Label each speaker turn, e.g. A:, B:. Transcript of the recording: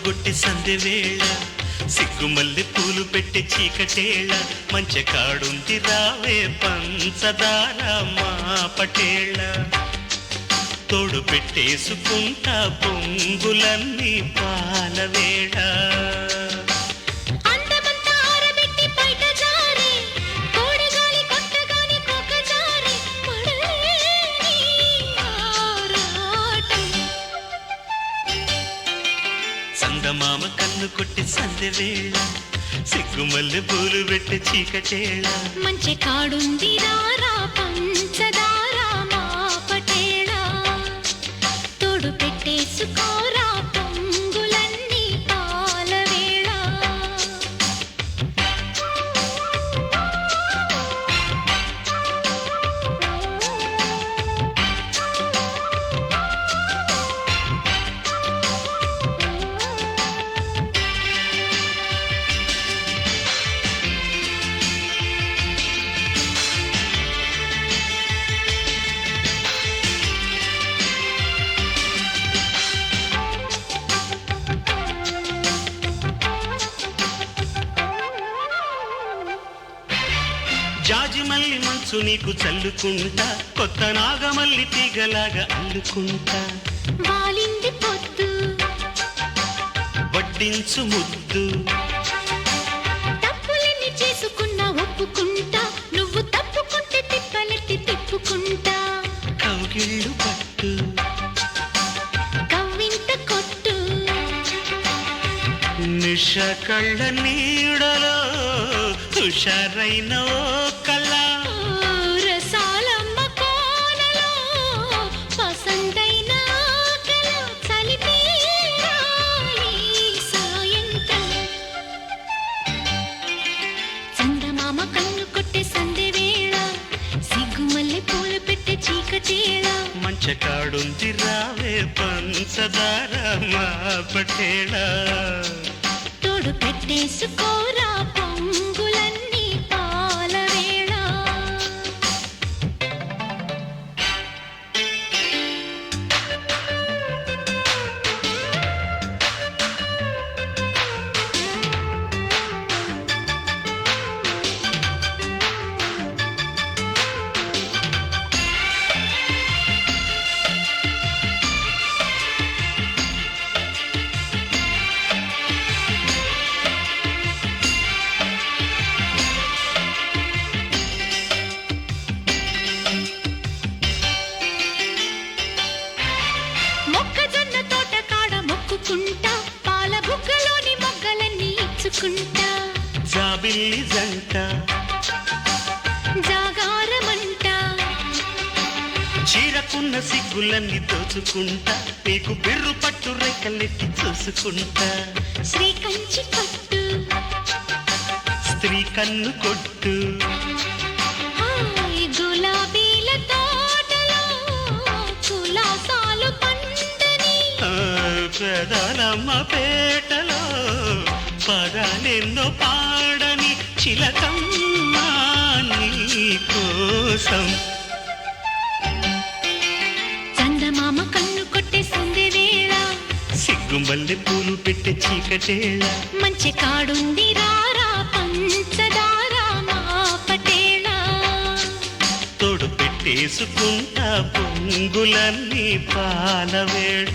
A: కొట్టి సందె వేళ సిగ్గుమల్లి పూలు పెట్టి చీకటేళ మంచి కాడుంది రావే పంచదార మా పటేళ తోడు పెట్టేసుకుంటా పొంగులన్నీ పాలవేళ చందమామ కన్ను కొట్టి సందె వేళ సిగ్గుమల్లె పూలు పెట్టి చీకటేళ
B: మంచి కాడుంది రారా పంచదార మా పటేళ తోడు పెట్టేసుకోరా పొంగులన్నీ పాలవేళ
A: జాజిమల్లి మంచు నీకు చల్లుకుంటా కొత్త నాగమల్లి తీగలాగా అల్లుకుంటా
B: వాలింది పొద్దు
A: వడ్డించు ముద్దు
B: తప్పులన్నీ చేసుకున్నా ఒప్పుకుంటా నువ్వు తప్పుకుంటే తిప్పలెత్తి తిప్పుకుంటా
A: కౌగిళ్ళు పట్టు
B: కవ్వింత కొట్టు
A: నిష కళ్ళ నీడలో హుషారైన ఓ కళ
B: రసాలమ్మ కోనలో పసందైన ఆకల చలిపేరా ఈ సాయంత్రం చందమామ కన్ను కొట్టే సందె వేళ సిగ్గుమల్లె పూలు పెట్టే చీకటేళ
A: మంచి కాడుంది రావే పంచదార మా పటేళ
B: తోడు పెట్టేసుకోరా పొంగులన్నీ పాలవేళ మొక్కజొన్న తోట కాడ మొక్కుకుంటా పాల బుగ్గలోని మొగ్గలన్నీ ఇచ్చుకుంటా
A: జాబిల్లి జంట
B: జాగారమంట
A: చీరకున్న సిగ్గులన్నీ దోచుకుంటా నీకు బిర్రు పట్టు రెక్కలెత్తి చూసుకుంటా
B: శ్రీ కంచి పట్టు
A: స్త్రీ కన్ను కొట్టు
B: హాయ్ గులాబీల తోటలో కులాసాలు పండని
A: ప్రధానమ్మ పేటలో పదాలెన్నో పాడని చిలకమ్మ నీ కోసం
B: చందమామ కన్ను కొట్టే సందె వేళ
A: సిగ్గుమల్లె పూలు పెట్టి చీకటేళ
B: మంచి కాడుంది రారా పంచదార మా పటేళ
A: తోడు పెట్టేసుకుంటా పొంగులన్నీ పాలవేళ